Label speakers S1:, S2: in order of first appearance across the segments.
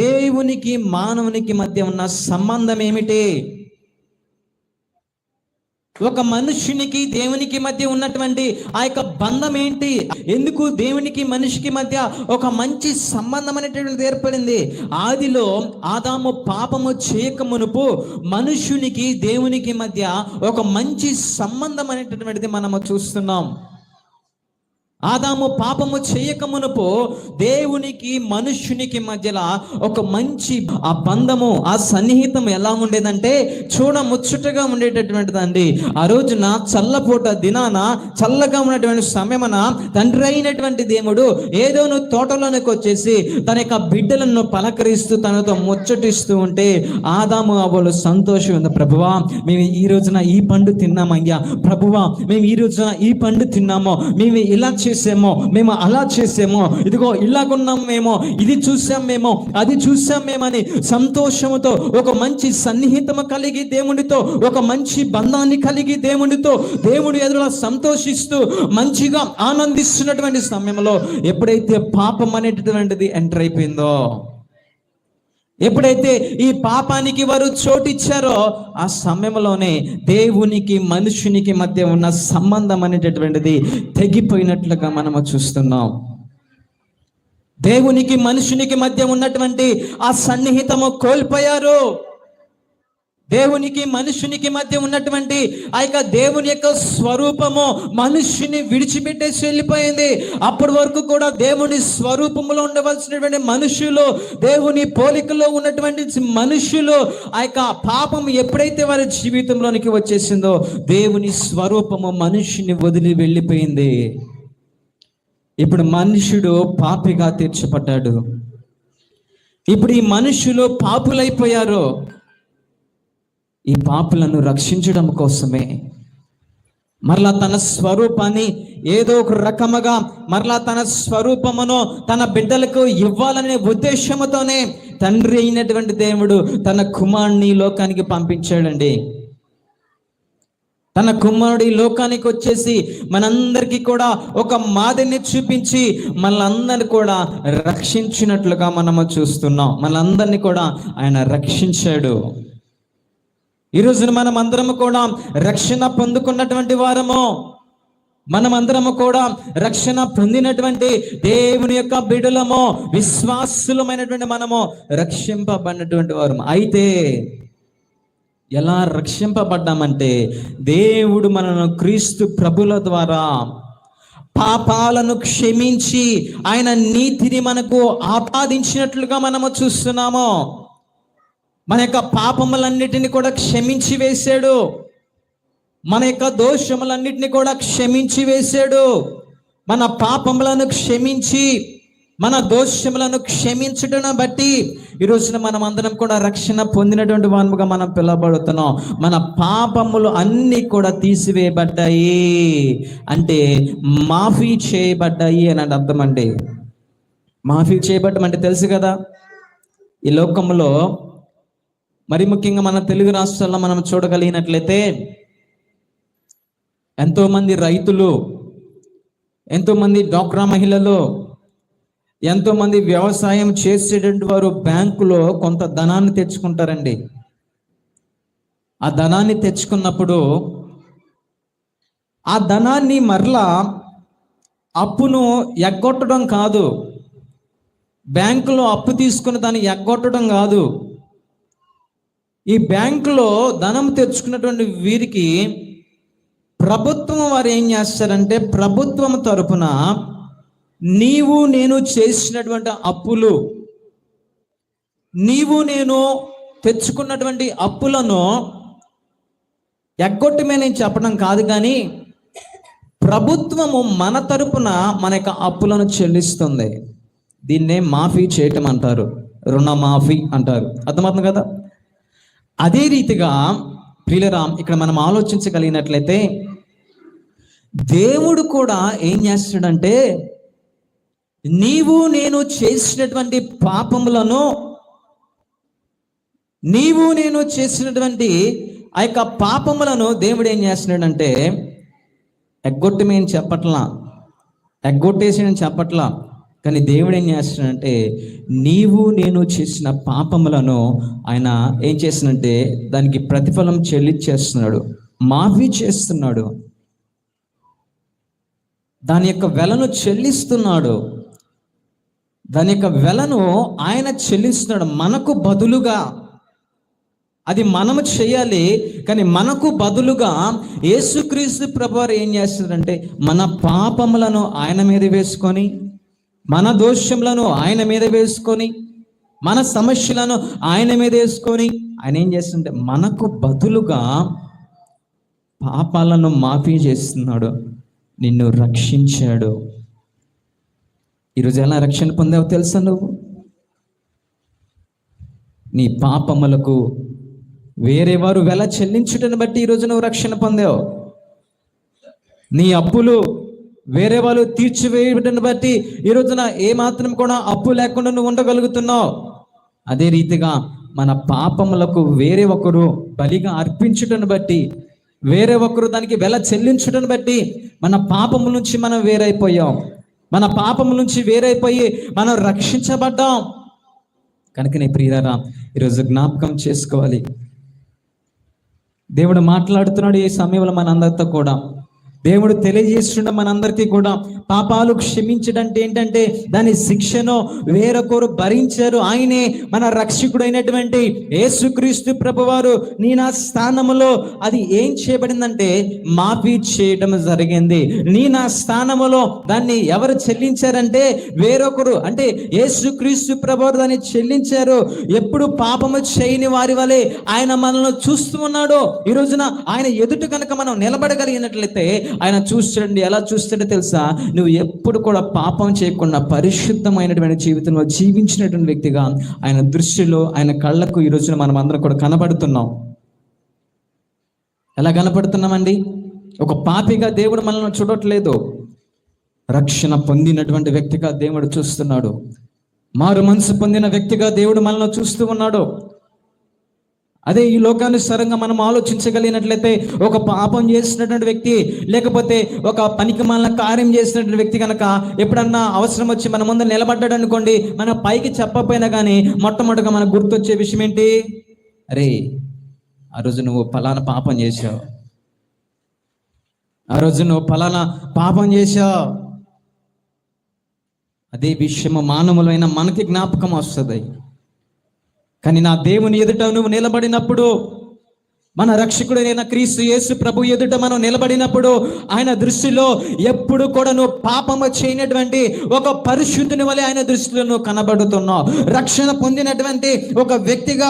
S1: దేవునికి మానవునికి మధ్య ఉన్న సంబంధం ఏమిటి? ఒక మనుష్యునికి దేవునికి మధ్య ఉన్నటువంటి ఆ యొక్క బంధం ఏంటి? ఎందుకు దేవునికి మనిషికి మధ్య ఒక మంచి సంబంధం అనేటువంటిది ఏర్పడింది? ఆదిలో ఆదాము పాపము చేయక మునుపు మనుష్యునికి దేవునికి మధ్య ఒక మంచి సంబంధం అనేటటువంటిది మనము చూస్తున్నాం. ఆదాము పాపము చేయక మునుపు దేవునికి మనుష్యునికి మధ్యలో ఒక మంచి ఆ బంధము, ఆ సన్నిహితం ఎలా ఉండేదంటే చూడ ముచ్చటగా ఉండేటటువంటిదండి. ఆ రోజున చల్లపూట దినాన చల్లగా ఉన్నటువంటి సమయమున తండ్రి అయినటువంటి దేవుడు ఏదోను తోటలోనికి వచ్చేసి తన యొక్క బిడ్డలను పలకరిస్తూ తనతో ముచ్చటిస్తూ ఉంటే ఆదాము అవ్వలు సంతోషం ఉంది. ప్రభువా, మేము ఈ రోజున ఈ పండు తిన్నామయ్యా. ప్రభువా, మేము ఈ రోజున ఈ పండు తిన్నామో, మేము ఇలా చేసామో, మేము అలా చేసామో, ఇదిగో ఇలాగున్నాం మేము, ఇది చూసాం మేము, అది చూసాం మేమని సంతోషముతో ఒక మంచి సన్నిహితము కలిగి దేవునితో ఒక మంచి బంధాన్ని కలిగి దేవుడు ఎదురుగా సంతోషిస్తూ మంచిగా ఆనందిస్తున్నటువంటి సమయంలో ఎప్పుడైతే పాపం అనేటటువంటిది ఎంటర్ అయిపోయిందో, ఎప్పుడైతే ఈ పాపానికి వారు చోటిచ్చారో ఆ సమయంలోనే దేవునికి మనుషునికి మధ్య ఉన్న సంబంధం అనేటటువంటిది తెగిపోయినట్లుగా మనము చూస్తున్నాం. దేవునికి మనుషునికి మధ్య ఉన్నటువంటి ఆ సన్నిహితము కోల్పోయారు. దేవునికి మనుషునికి మధ్య ఉన్నటువంటి ఆ యొక్క దేవుని యొక్క స్వరూపము మనుష్యుని విడిచిపెట్టేసి వెళ్ళిపోయింది. అప్పటి వరకు కూడా దేవుని స్వరూపంలో ఉండవలసినటువంటి మనుషులు, దేవుని పోలికలో ఉన్నటువంటి మనుషులు, ఆ యొక్క పాపం ఎప్పుడైతే వారి జీవితంలోనికి వచ్చేసిందో దేవుని స్వరూపము మనుష్యుని వదిలి వెళ్ళిపోయింది. ఇప్పుడు మనుష్యుడు పాపిగా తీర్చబడ్డాడు. ఇప్పుడు ఈ మనుష్యులు పాపులైపోయారు. ఈ పాపులను రక్షించడం కోసమే మరలా తన స్వరూపాన్ని ఏదో ఒక రకముగా మరలా తన స్వరూపమును తన బిడ్డలకు ఇవ్వాలనే ఉద్దేశముతోనే తండ్రి అయినటువంటి దేవుడు తన కుమారుని లోకానికి పంపించాడండి. తన కుమారుడి లోకానికి వచ్చేసి మనందరికీ కూడా ఒక మాదిరిని చూపించి మనందరినీ కూడా రక్షించినట్లుగా మనము చూస్తున్నాం. మనందరినీ కూడా ఆయన రక్షించాడు. ఈ రోజున మనం అందరము కూడా రక్షణ పొందుకున్నటువంటి వారము, మనమందరము కూడా రక్షణ పొందినటువంటి దేవుని యొక్క బిడ్డలము, విశ్వాసులమైనటువంటి మనము రక్షింపబడినటువంటి వారు. అయితే ఎలా రక్షింపబడ్డామంటే దేవుడు మనను క్రీస్తు ప్రభుల ద్వారా పాపాలను క్షమించి ఆయన నీతిని మనకు ఆపాదించినట్లుగా మనము చూస్తున్నాము. మన యొక్క పాపములన్నిటిని కూడా క్షమించి వేశాడు. మన యొక్క దోషములన్నిటిని కూడా క్షమించి వేశాడు. మన పాపములను క్షమించి మన దోషములను క్షమించడం బట్టి ఈ రోజున మనం అందరం కూడా రక్షణ పొందినటువంటి వారుగా మనం పిలవబడుతున్నాం. మన పాపములు అన్నీ కూడా తీసివేయబడ్డాయి అంటే మాఫీ చేయబడ్డాయి అని అర్థం అండి. మాఫీ చేయబడ్డం అంటే తెలుసు కదా. ఈ లోకంలో మరి ముఖ్యంగా మన తెలుగు రాష్ట్రాల్లో మనం చూడగలిగినట్లయితే ఎంతోమంది రైతులు, ఎంతోమంది డ్వాక్రా మహిళలు, ఎంతోమంది వ్యవసాయం చేసేటువంటి వారు బ్యాంకులో కొంత ధనాన్ని తెచ్చుకుంటారండి. ఆ ధనాన్ని తెచ్చుకున్నప్పుడు ఆ ధనాన్ని మరలా అప్పును ఎగ్గొట్టడం కాదు, బ్యాంకులో అప్పు తీసుకుని దాన్ని ఎగ్గొట్టడం కాదు. ఈ బ్యాంకులో ధనం తెచ్చుకున్నటువంటి వీరికి ప్రభుత్వం వారు ఏం చేస్తారంటే ప్రభుత్వం తరపున నీవు నేను చేసినటువంటి అప్పులు, నీవు నేను తెచ్చుకున్నటువంటి అప్పులను ఎగ్గొట్టమే నేను చెప్పడం కాదు, కానీ ప్రభుత్వము మన తరపున మన యొక్క అప్పులను చెల్లిస్తుంది. దీన్నే మాఫీ చేయటం అంటారు, రుణమాఫీ అంటారు. అర్థమవుతుంది కదా. అదే రీతిగా ప్రియులరా, ఇక్కడ మనం ఆలోచించగలిగినట్లయితే దేవుడు కూడా ఏం చేస్తాడంటే నీవు నేను చేసినటువంటి పాపములను, నీవు నేను చేసినటువంటి ఆ యొక్క పాపములను దేవుడు ఏం చేస్తున్నాడంటే ఎగ్గొట్టమని చెప్పట్లా, ఎగ్గొట్టేసి నేను చెప్పట్లా, కానీ దేవుడు ఏం చేస్తున్నాడంటే నీవు నేను చేసిన పాపములను ఆయన ఏం చేస్తున్నాడంటే దానికి ప్రతిఫలం చెల్లించేస్తున్నాడు, మాఫీ చేస్తున్నాడు, దాని యొక్క వెలను చెల్లిస్తున్నాడు. దాని యొక్క వెలను ఆయన చెల్లిస్తున్నాడు మనకు బదులుగా. అది మనము చేయాలి, కానీ మనకు బదులుగా యేసుక్రీస్తు ప్రభువారు ఏం చేస్తాడంటే మన పాపములను ఆయన మీద వేసుకొని, మన దోషములను ఆయన మీద వేసుకొని, మన సమస్యలను ఆయన మీద వేసుకొని ఆయన ఏం చేస్తుంటే మనకు బదులుగా పాపాలను మాఫీ చేస్తున్నాడు, నిన్ను రక్షించాడు. ఈరోజు ఎలా రక్షణ పొందావో తెలుసా? నువ్వు నీ పాపములకు వేరే వారు వెల చెల్లించుటను బట్టి ఈరోజు నువ్వు రక్షణ పొందావు. నీ అప్పులు వేరే వాళ్ళు తీర్చివేయటను బట్టి ఈ రోజున ఏమాత్రం కూడా అప్పు లేకుండా నువ్వు ఉండగలుగుతున్నావు. అదే రీతిగా మన పాపములకు వేరే ఒకరు బలిగా అర్పించుటను బట్టి, వేరే ఒకరు దానికి వెల చెల్లించుటను బట్టి మన పాపము నుంచి మనం వేరైపోయాం. మన పాపము నుంచి వేరైపోయి మనం రక్షించబడ్డాం. కనుకనే ప్రియులారా, ఈరోజు జ్ఞాపకం చేసుకోవాలి. దేవుడు మాట్లాడుతున్నాడు ఈ సమయంలో మనందరితో కూడా. దేవుడు తెలియజేస్తుండ మనందరికీ కూడా పాపాలు క్షమించడంటే ఏంటంటే దాని శిక్షను వేరొకరు భరించారు. ఆయనే మన రక్షకుడైనటువంటి యేసుక్రీస్తు ప్రభువారు నీ నా స్థానములో అది ఏం చేయబడిందంటే మాఫీ చేయడం జరిగింది. నీ నా స్థానములో దాన్ని ఎవరు చెల్లించారంటే వేరొకరు, అంటే యేసుక్రీస్తు ప్రభువారు దాన్ని చెల్లించారు. ఎప్పుడు పాపము చేయని వారి వలె ఆయన మనల్ని చూస్తూ ఉన్నాడు. ఈ రోజున ఆయన ఎదుట కనుక మనం నిలబడగలిగినట్లయితే ఆయన చూస్తాడండి. ఎలా చూస్తాడో తెలుసా? నువ్వు ఎప్పుడు కూడా పాపం చేయకుండా పరిశుద్ధమైనటువంటి జీవితంలో జీవించినటువంటి వ్యక్తిగా ఆయన దృష్టిలో, ఆయన కళ్ళకు ఈ రోజున మనం అందరం కూడా కనబడుతున్నాం. ఎలా కనపడుతున్నామండి? ఒక పాపిగా దేవుడు మనల్ని చూడట్లేదు, రక్షణ పొందినటువంటి వ్యక్తిగా దేవుడు చూస్తున్నాడు. మారు మనసు పొందిన వ్యక్తిగా దేవుడు మనల్ని చూస్తూ ఉన్నాడు. అదే ఈ లోకానుసారంగా మనం ఆలోచించగలిగినట్లయితే ఒక పాపం చేసినటువంటి వ్యక్తి, లేకపోతే ఒక పనికిమాలిన కార్యం చేసినటువంటి వ్యక్తి కనుక ఎప్పుడన్నా అవసరం వచ్చి మన ముందు నిలబడ్డాడు అనుకోండి, మన పైకి చెప్పకపోయినా కానీ మొట్టమొదటిగా మనకు గుర్తొచ్చే విషయం ఏంటి? అరే, ఆ రోజు నువ్వు ఫలానా పాపం చేశావు, ఆ రోజు నువ్వు ఫలానా పాపం చేశావు. అదే విషయము మానవులైన మనకి జ్ఞాపకం వస్తుంది. కానీ నా దేవుని ఎదుట నువ్వు నిలబడినప్పుడు, మన రక్షకుడైన క్రీస్తు యేసు ప్రభు ఎదుట మనం నిలబడినప్పుడు ఆయన దృష్టిలో ఎప్పుడు కూడా నువ్వు పాపము చేయనటువంటి ఒక పరిశుద్ధుని వలె ఆయన దృష్టిలో నువ్వు కనబడుతున్నావు. రక్షణ పొందినటువంటి ఒక వ్యక్తిగా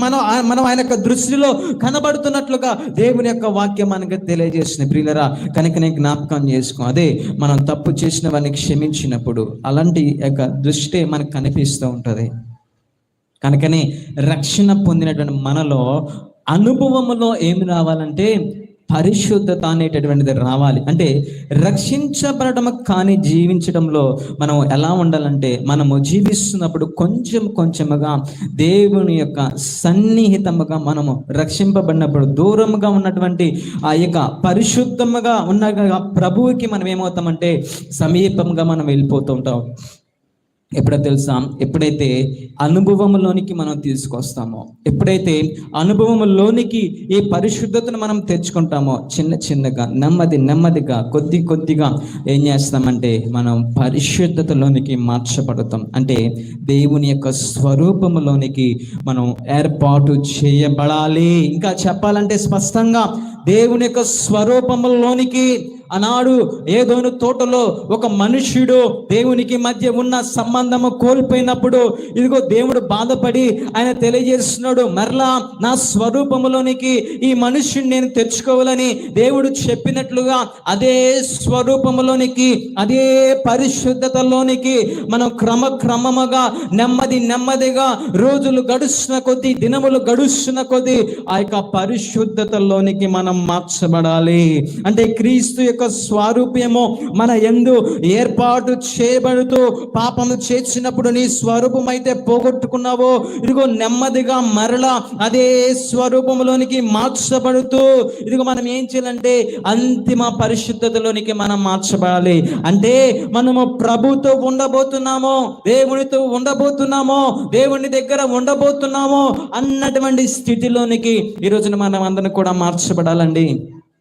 S1: మనం ఆయన యొక్క దృష్టిలో కనబడుతున్నట్లుగా దేవుని యొక్క వాక్యం మనకు తెలియజేస్తుంది. ప్రియులరా, కనుకనే జ్ఞాపకం చేసుకో. అదే మనం తప్పు చేసిన వారిని క్షమించినప్పుడు అలాంటి యొక్క దృష్టి మనకు కనిపిస్తూ ఉంటుంది. కనుకనే రక్షణ పొందినటువంటి మనలో అనుభవంలో ఏమి రావాలంటే పరిశుద్ధత అనేటటువంటిది రావాలి. అంటే రక్షించబడడం కానీ జీవించడంలో మనం ఎలా ఉండాలంటే, మనము జీవిస్తున్నప్పుడు కొంచెముగా దేవుని యొక్క సన్నిహితముగా మనము రక్షింపబడినప్పుడు దూరముగా ఉన్నటువంటి ఆ యొక్క పరిశుద్ధముగా ఉన్న ప్రభువుకి మనం ఏమవుతామంటే సమీపంగా మనం వెళ్ళిపోతూ ఉంటాం. ఎప్పుడో తెలుసా? ఎప్పుడైతే అనుభవంలోనికి మనం తీసుకొస్తామో, ఎప్పుడైతే అనుభవంలోనికి ఈ పరిశుద్ధతను మనం తెచ్చుకుంటామో, చిన్నగా నెమ్మదిగా కొద్దిగా ఏం చేస్తామంటే మనం పరిశుద్ధతలోనికి మార్చబడతాం. అంటే దేవుని యొక్క స్వరూపంలోనికి మనం ఏర్పాటు చేయబడాలి. ఇంకా చెప్పాలంటే స్పష్టంగా దేవుని యొక్క స్వరూపంలోనికి. ఆనాడు ఏదోను తోటలో ఒక మనుష్యుడు దేవునికి మధ్య ఉన్న సంబంధము కోల్పోయినప్పుడు ఇదిగో దేవుడు బాధపడి ఆయన తెలియజేస్తున్నాడు, మరలా నా స్వరూపములోనికి ఈ మనుష్యుని నేను తెచ్చుకోవాలని దేవుడు చెప్పినట్లుగా అదే స్వరూపములోనికి, అదే పరిశుద్ధతలోనికి మనం క్రమముగా నెమ్మదిగా రోజులు గడుస్తున్న కొద్దీ, దినములు గడుస్తున్న కొద్దీ ఆ యొక్క పరిశుద్ధతలోనికి మనం మార్చబడాలి. అంటే క్రీస్తు యొక్క స్వరూపము మన యందు ఏర్పాటు చేయబడుతూ పాపము చేసినప్పుడు నీ స్వరూపం అయితే పోగొట్టుకున్నావో, ఇదిగో నెమ్మదిగా మరలా అదే స్వరూపంలోనికి మార్చబడుతూ ఇదిగో మనం ఏం చేయాలంటే అంతిమ పరిశుద్ధతలోనికి మనం మార్చబడాలి. అంటే మనము ప్రభుతో ఉండబోతున్నామో, దేవునితో ఉండబోతున్నామో, దేవుని దగ్గర ఉండబోతున్నామో అన్నటువంటి స్థితిలోనికి ఈ రోజున మనం అందరం కూడా మార్చబడాలండి.